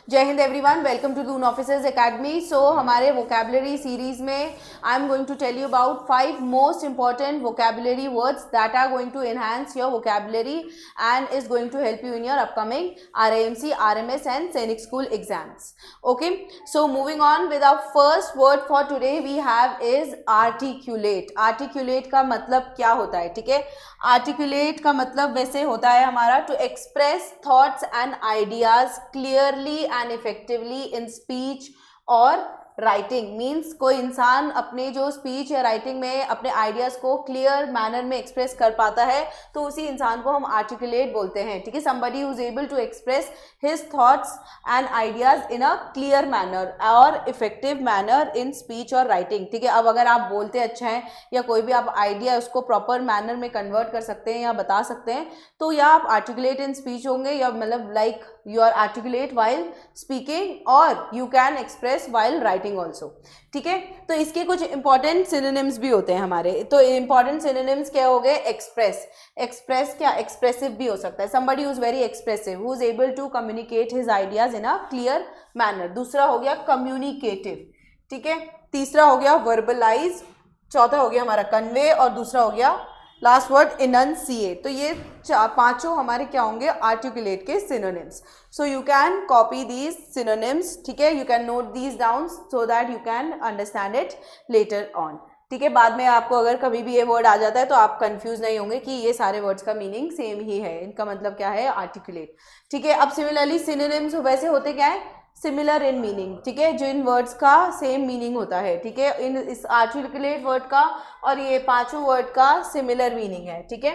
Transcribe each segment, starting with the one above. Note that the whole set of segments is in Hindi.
जय Hind everyone, welcome to Doon officers academy. So हमारे वोकैबुलरी सीरीज में I am going to tell you about 5 most important vocabulary words that are going to enhance your vocabulary and is going to help you in your upcoming RIMC, RMS and Sainik school exams. Okay, so moving on with our first word for today we have is articulate. Articulate का मतलब क्या होता है? ठीक है, articulate का मतलब वैसे होता है हमारा to express thoughts and ideas clearly and effectively in speech or writing. Means कोई इंसान अपने जो स्पीच या राइटिंग में अपने आइडियाज़ को क्लियर मैनर में एक्सप्रेस कर पाता है तो उसी इंसान को हम आर्टिकुलेट बोलते हैं. ठीक है, somebody who is able to express his thoughts and ideas in a clear manner और इफेक्टिव मैनर इन स्पीच और राइटिंग. ठीक है, अब अगर आप बोलते अच्छा हैं या कोई भी आप आइडिया उसको प्रॉपर मैनर में कन्वर्ट कर सकते हैं या बता सकते हैं तो या आप आर्टिकुलेट इन स्पीच होंगे या मतलब like you are articulate while speaking or you can express while writing also. ठीक है, तो इसके कुछ इंपॉर्टेंट सिनोनिम्स भी होते हैं हमारे. तो इंपॉर्टेंट सिनोनिम्स क्या हो गए? एक्सप्रेस. एक्सप्रेस क्या? एक्सप्रेसिव भी हो सकता है. somebody who is very expressive, who is able to communicate his ideas in a clear manner. दूसरा हो गया communicative. ठीक है, तीसरा हो गया verbalize, चौथा हो गया हमारा convey और दूसरा हो गया लास्ट वर्ड इनंसिएट. तो ये पांचों हमारे क्या होंगे? आर्टिकुलेट के synonyms. So you can copy these synonyms. ठीक है, you can note these down so that you can understand it later on. ठीक है, बाद में आपको अगर कभी भी ये वर्ड आ जाता है तो आप कंफ्यूज नहीं होंगे कि ये सारे वर्ड्स का मीनिंग सेम ही है. इनका मतलब क्या है? आर्टिकुलेट. ठीक है, अब सिमिलरली सिनोनिम्स वैसे होते क्या है? Similar in meaning. ठीक है, जो इन वर्ड्स का सेम मीनिंग होता है. ठीक है, इन इस आर्टिकुलेट वर्ड का और ये पांचों वर्ड का सिमिलर मीनिंग है. ठीक है,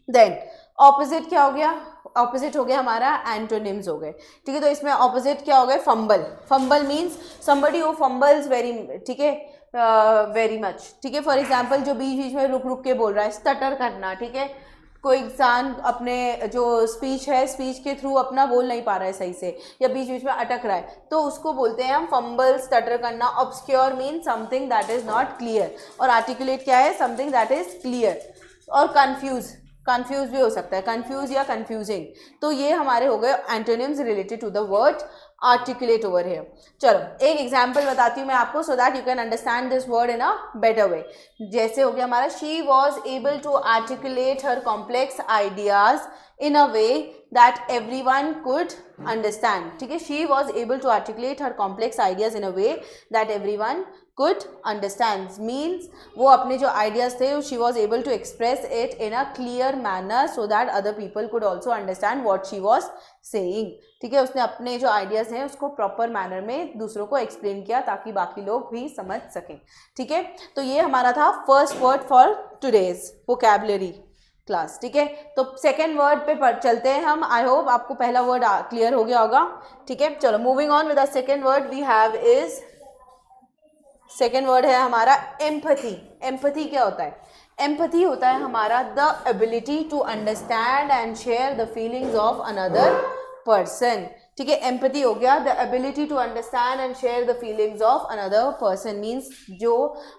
देन ऑपोजिट क्या हो गया? ऑपोजिट हो गया हमारा एंटोनिम्स हो गए. ठीक है, तो इसमें ऑपोजिट क्या हो गए? Fumble. Fumble means somebody who fumbles very. ठीक है, वेरी मच. ठीक है, फॉर एग्जाम्पल जो बीच बीच में रुक रुक के बोल रहा है, स्टटर करना. ठीक है, कोई इंसान अपने जो स्पीच है स्पीच के थ्रू अपना बोल नहीं पा रहा है सही से या बीच बीच में अटक रहा है तो उसको बोलते हैं हम फंबल, स्टटर करना. Obscure mean something that is not clear और आर्टिकुलेट क्या है? Something that is clear. और कंफ्यूज, कंफ्यूज भी हो सकता है, कंफ्यूज या कंफ्यूजिंग. तो ये हमारे हो गए antonyms related to the word articulate over here. चलो एक एग्जाम्पल बताती हूँ मैं आपको so that you can understand this word in a better way. जैसे हो गया हमारा she was able to articulate her complex ideas in a way that everyone could understand. ठीक है, she was able to articulate her complex ideas in a way that everyone could understand. means वो अपने जो ideas थे she was able to express it in a clear manner so that other people could also understand what she was saying. ठीक है, उसने अपने जो ideas हैं उसको proper manner में दूसरों को explain किया ताकि बाकी लोग भी समझ सकें. ठीक है, तो ये हमारा था first word for today's vocabulary class. ठीक है, तो सेकेंड वर्ड पे चलते हैं हम. आई होप आपको पहला वर्ड क्लियर हो गया होगा. ठीक है, चलो moving on with the second word we have is, second word है हमारा एम्पैथी. एम्पैथी क्या होता है? एम्पैथी होता है हमारा the ability to understand and share the feelings of another person. ठीक है, एम्पैथी हो गया the ability to understand and share the feelings of another person. Means जो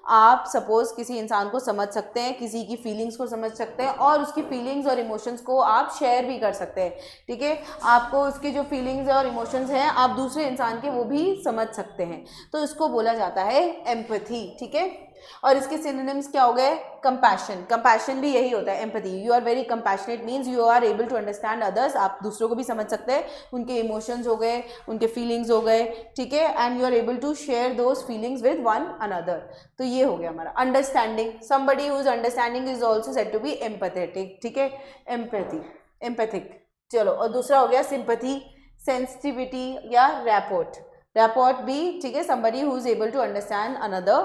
आप सपोज किसी इंसान को समझ सकते हैं, किसी की फीलिंग्स को समझ सकते हैं और उसकी फीलिंग्स और इमोशंस को आप शेयर भी कर सकते हैं. ठीक है, आपको उसके जो फीलिंग्स और इमोशंस हैं आप दूसरे इंसान के वो भी समझ सकते हैं तो इसको बोला जाता है एम्पैथी. ठीक है, और इसके सिनोनिम्स क्या हो गए? कंपैशन. कंपैशन भी यही होता है empathy. You are very compassionate means you are able to understand others. आप दूसरों को भी समझ सकते हैं, उनके इमोशंस हो गए, उनके फीलिंग्स हो गए. ठीक है, and you are able to share those feelings with one another. तो ये हो गया हमारा understanding. Somebody who is understanding is also said to be empathetic. ठीक है, एम्पैथी, एम्पैथिक. चलो, और दूसरा हो गया सिंपैथी, सेंसिटिविटी या रैपोर्ट. रैपोर्ट भी. ठीक है, somebody who is able to understand another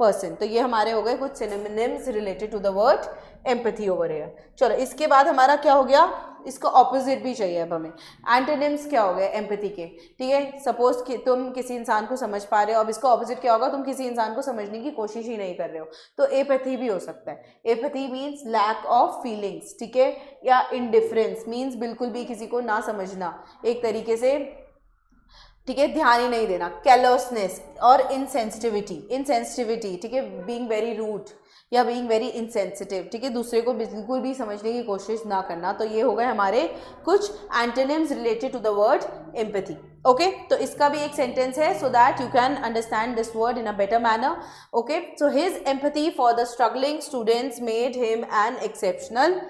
person. तो ये हमारे हो गए कुछ synonyms related to the word empathy over here. चलो इसके बाद हमारा क्या हो गया? इसका ऑपोजिट भी चाहिए अब हमें. एंटोनिम्स क्या हो गए एम्पैथी के? ठीक है, सपोज कि तुम किसी इंसान को समझ पा रहे हो, अब इसका ऑपोजिट क्या होगा? तुम किसी इंसान को समझने की कोशिश ही नहीं कर रहे हो तो एपैथी भी हो सकता है. Apathy means lack of feelings. ठीक है, या इंडिफरेंस मीन्स बिल्कुल भी किसी को ना समझना, एक तरीके से. ठीक है, ध्यान ही नहीं देना. कैलोसनेस और इनसेंसिटिविटी. इनसेंसिटिविटी, ठीक है, बीइंग वेरी रूड. या बीइंग वेरी इनसेंसिटिव, ठीक है, दूसरे को बिल्कुल भी समझने की कोशिश ना करना। तो ये हो गए हमारे कुछ antonyms related to the word empathy. Okay, तो इसका भी एक सेंटेंस है so that you can understand this word in a better manner. Okay, so his empathy for the struggling students made him an exceptional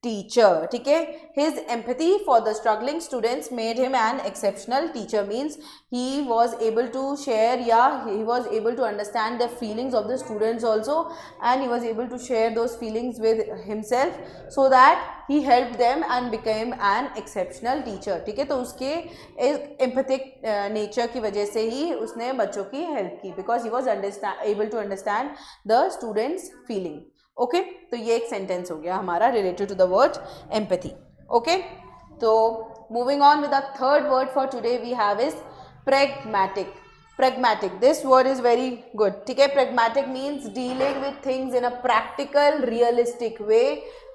teacher, ठीक है, his empathy for the struggling students made him an exceptional teacher, means he was able to share, he was able to understand the feelings of the students also, and he was able to share those feelings with himself so that he helped them and became an exceptional teacher, ठीक है। तो उसके empathic nature की वजह से ही उसने बच्चों की हेल्प की, because he was able to understand the students feeling। Okay, तो ये एक सेंटेंस हो गया हमारा related to the word empathy. Okay, तो moving on with the third word for today we have is pragmatic। pragmatic, this word is very good, ठीक है। pragmatic means dealing with things in a practical realistic way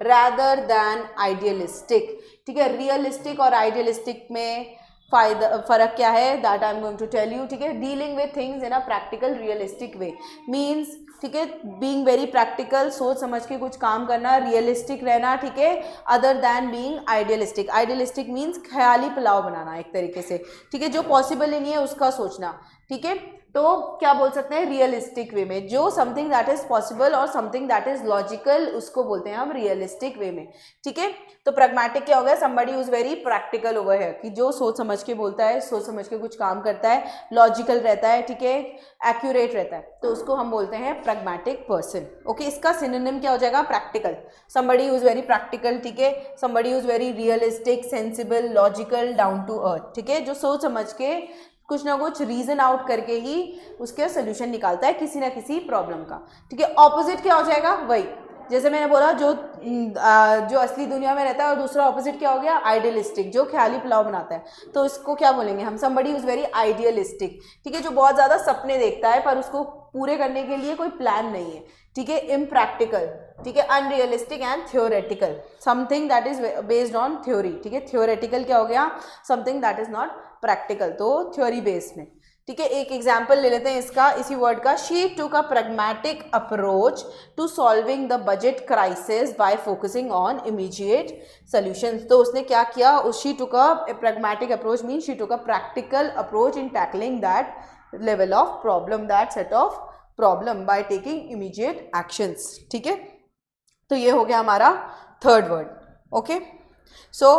rather than idealistic, ठीक है। realistic और idealistic में फर्क क्या है, that I am going to tell you, ठीक है। Dealing with things in a practical realistic way means, ठीक है, बीइंग वेरी प्रैक्टिकल, सोच समझ के कुछ काम करना, रियलिस्टिक रहना, ठीक है, other than being idealistic. Idealistic means ख्याली पुलाव बनाना एक तरीके से, ठीक है, जो पॉसिबल ही नहीं है उसका सोचना, ठीक है। तो क्या बोल सकते हैं, रियलिस्टिक वे में, जो समथिंग दैट इज पॉसिबल और समथिंग दैट इज लॉजिकल, उसको बोलते हैं हम रियलिस्टिक वे में, ठीक है। तो प्रैग्मेटिक क्या हो गया, somebody who is very practical over है, कि जो सोच समझ के बोलता है, सोच समझ के कुछ काम करता है, लॉजिकल रहता है, ठीक है, एक्यूरेट रहता है, तो उसको हम बोलते हैं प्रैग्मेटिक पर्सन। ओके, इसका सिनोनिम क्या हो जाएगा, practical. Somebody who is very practical, ठीक है, somebody who is very realistic, sensible, logical, down to earth, ठीक है, जो सोच समझ के कुछ ना कुछ रीजन आउट करके ही उसके सोल्यूशन निकालता है किसी ना किसी प्रॉब्लम का, ठीक है। ऑपोजिट क्या हो जाएगा, वही जैसे मैंने बोला, जो असली दुनिया में रहता है, और दूसरा ऑपोजिट क्या हो गया, आइडियलिस्टिक, जो ख्याली पुलाव बनाता है। तो इसको क्या बोलेंगे हम, somebody who is very idealistic, ठीक है, जो बहुत ज़्यादा सपने देखता है पर उसको पूरे करने के लिए कोई प्लान नहीं है, ठीक है। इम्प्रैक्टिकल, ठीक है, unrealistic and theoretical, something that is based on theory, ठीक है। थ्योरेटिकल क्या हो गया, something that is not practical, तो थ्योरी बेस्ड में, ठीक है। एक एग्जाम्पल ले लेते हैं इसका, इसी वर्ड का। She took a pragmatic approach to solving the budget crisis by focusing on immediate solutions. तो उसने क्या किया, she took a pragmatic approach mean she took a practical approach in tackling that level of problem, that set of problem by taking immediate actions, ठीक है। तो ये हो गया हमारा third word. Okay, so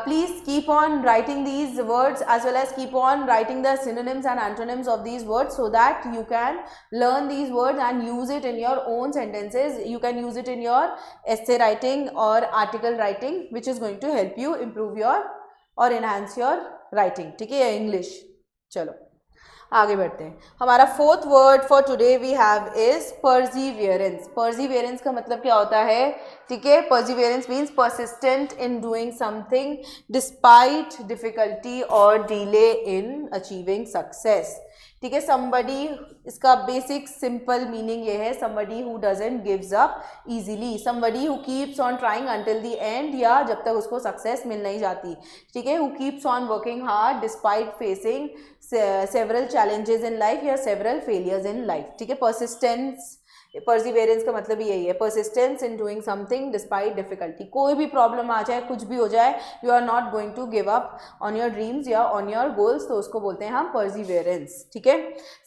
please keep on writing these words as well as keep on writing the synonyms and antonyms of these words so that you can learn these words and use it in your own sentences. You can use it in your essay writing or article writing, which is going to help you improve your or enhance your writing, ठीक है, English। चलो आगे बढ़ते हैं। हमारा fourth word for today we have is perseverance. Perseverance का मतलब क्या होता है, ठीक है, perseverance means persistent in doing something despite difficulty और डिले इन अचीविंग सक्सेस, ठीक है। समबडी, इसका बेसिक सिंपल मीनिंग ये है, somebody who doesn't gives up easily, somebody who keeps on trying until the end, या जब तक उसको सक्सेस मिल नहीं जाती, ठीक है। Who keeps on working hard despite facing several challenges in life या सेवरल फेलियर्स इन लाइफ, ठीक है। परसिस्टेंस, परसिवियरेंस का मतलब यही है, persistence in doing something despite difficulty. कोई भी प्रॉब्लम आ जाए, कुछ भी हो जाए, you are not going to give up on your dreams या ऑन योर गोल्स, तो उसको बोलते हैं हम परसिवियरेंस, ठीक है।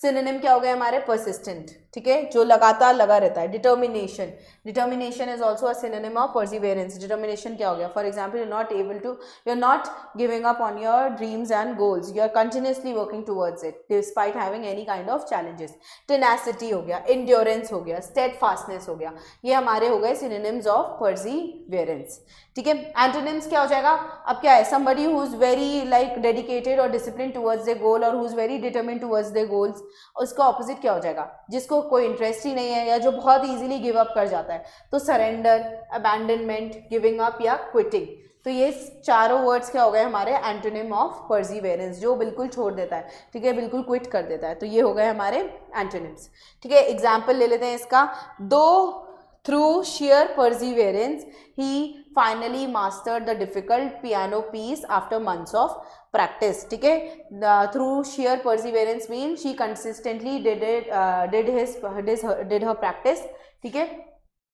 सिनोनिम क्या हो गया हमारे, परसिस्टेंट, ठीक है, जो लगातार लगा रहता है। Determination, determination is also a synonym of perseverance. Determination क्या हो गया, for example, you are not giving up on your dreams and goals, you are continuously working towards it despite having any kind of challenges. Tenacity हो गया, इंड्योरेंस हो गया, स्टेडफास्टनेस हो गया, ये हमारे हो गए सिनोनिम्स ऑफ परसिवियरेंस, ठीक है। एंटोनिम्स क्या हो जाएगा, अब क्या है, somebody who is very like dedicated और डिसिप्लिन टुवर्ड्स द गोल और who is very determined towards the goals. उसका ऑपोजिट क्या हो जाएगा, जिसको कोई इंटरेस्ट ही नहीं है या जो बहुत इजीली गिव अप कर जाता है, तो सरेंडर, अबैंडनमेंट, गिविंग अप या क्विटिंग। तो ये चारों वर्ड्स क्या हो गए हमारे एंटोनिम ऑफ परसिवियरेंस, जो बिल्कुल छोड़ देता है, ठीक है, बिल्कुल क्विट कर देता है। तो ये हो गए हमारे एंटोनिम्स, ठीक है। एग्जाम्पल ले लेते हैं इसका। दो Through sheer perseverance, he finally mastered the difficult piano piece after months of practice. ठीक है, through sheer perseverance means she consistently did her practice. ठीक है,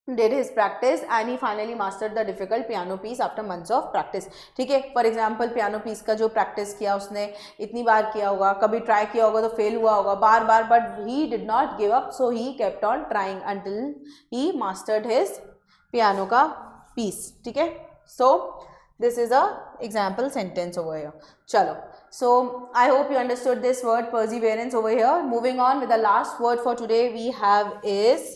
did his practice and he finally mastered the difficult piano piece after months of practice. ठीक है, फॉर एग्जाम्पल पियानो पीस का जो प्रैक्टिस किया उसने इतनी बार किया होगा, कभी ट्राई किया होगा तो फेल हुआ होगा बार बार, but he did not give up, so he kept on trying until he mastered his piano का पीस. ठीक है, so this is a example sentence over here. चलो, so I hope you understood this word perseverance over here. Moving on with the last word for today we have is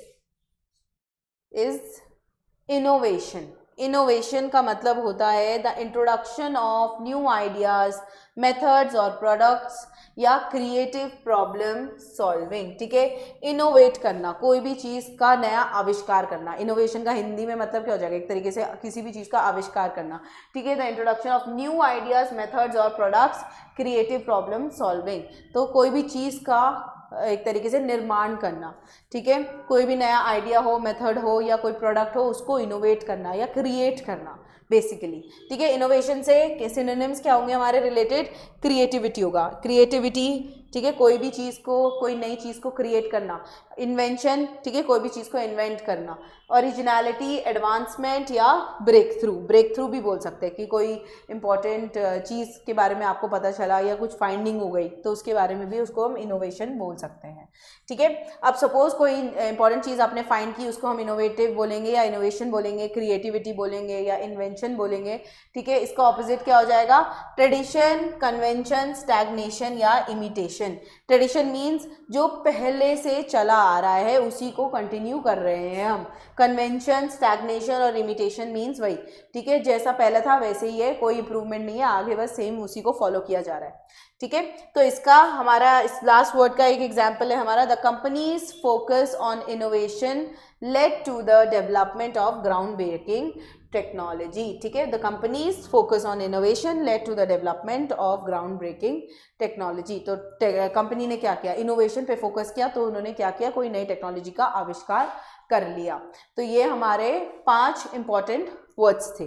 innovation. Innovation का मतलब होता है the introduction of new ideas, methods और प्रोडक्ट्स या क्रिएटिव प्रॉब्लम सॉल्विंग. ठीक है, इनोवेट करना, कोई भी चीज़ का नया आविष्कार करना. इनोवेशन का हिंदी में मतलब क्या हो जाएगा, एक तरीके से किसी भी चीज़ का आविष्कार करना. ठीक है, the introduction of new ideas, methods और प्रोडक्ट्स, क्रिएटिव प्रॉब्लम सॉल्विंग. तो कोई भी चीज़ का एक तरीके से निर्माण करना. ठीक है, कोई भी नया आइडिया हो, मेथड हो या कोई प्रोडक्ट हो, उसको इनोवेट करना या क्रिएट करना बेसिकली. ठीक है, इनोवेशन से सिनोनिम्स क्या होंगे हमारे रिलेटेड, क्रिएटिविटी होगा, क्रिएटिविटी. ठीक है, कोई भी चीज़ को, कोई नई चीज़ को क्रिएट करना. इन्वेंशन, ठीक है, कोई भी चीज़ को इन्वेंट करना. ओरिजिनलिटी, एडवांसमेंट या ब्रेक थ्रू. ब्रेक थ्रू भी बोल सकते हैं कि कोई इंपॉर्टेंट चीज़ के बारे में आपको पता चला या कुछ फाइंडिंग हो गई तो उसके बारे में भी उसको हम इनोवेशन बोल सकते हैं. ठीक है, अब सपोज कोई इंपॉर्टेंट चीज़ आपने फाइंड की, उसको हम इनोवेटिव बोलेंगे या इनोवेशन बोलेंगे, क्रिएटिविटी बोलेंगे या इन्वेंशन बोलेंगे. ठीक है, इसका ऑपोजिट क्या हो जाएगा, ट्रेडिशन, कन्वेंशन, स्टैग्नेशन या इमिटेशन. ट्रेडिशन मीन्स जो पहले से चला आ रहा है उसी को कंटिन्यू कर रहे हैं हम. कन्वेंशन, स्टैग्नेशन और इमिटेशन मीन्स वही. ठीक है, जैसा पहले था वैसे ही है, कोई इंप्रूवमेंट नहीं है, आगे बस सेम उसी को फॉलो किया जा रहा है. ठीक है, तो इसका हमारा इस लास्ट वर्ड का एक एग्जाम्पल है हमारा, the company's focus on innovation led to the development of ground breaking technology. ठीक है, the company's focus on innovation led to the development of ground breaking technology. तो कंपनी ने क्या किया, इनोवेशन पे फोकस किया, तो उन्होंने क्या किया, कोई नई टेक्नोलॉजी का आविष्कार कर लिया. तो ये हमारे 5 इंपॉर्टेंट words थे.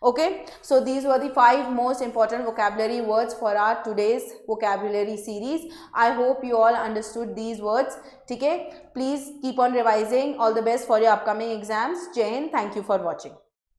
Okay, so these were the 5 most important vocabulary words for our today's vocabulary series. I hope you all understood these words. ठीक है, please keep on revising. All the best for your upcoming exams. Jai Hind. Thank you for watching.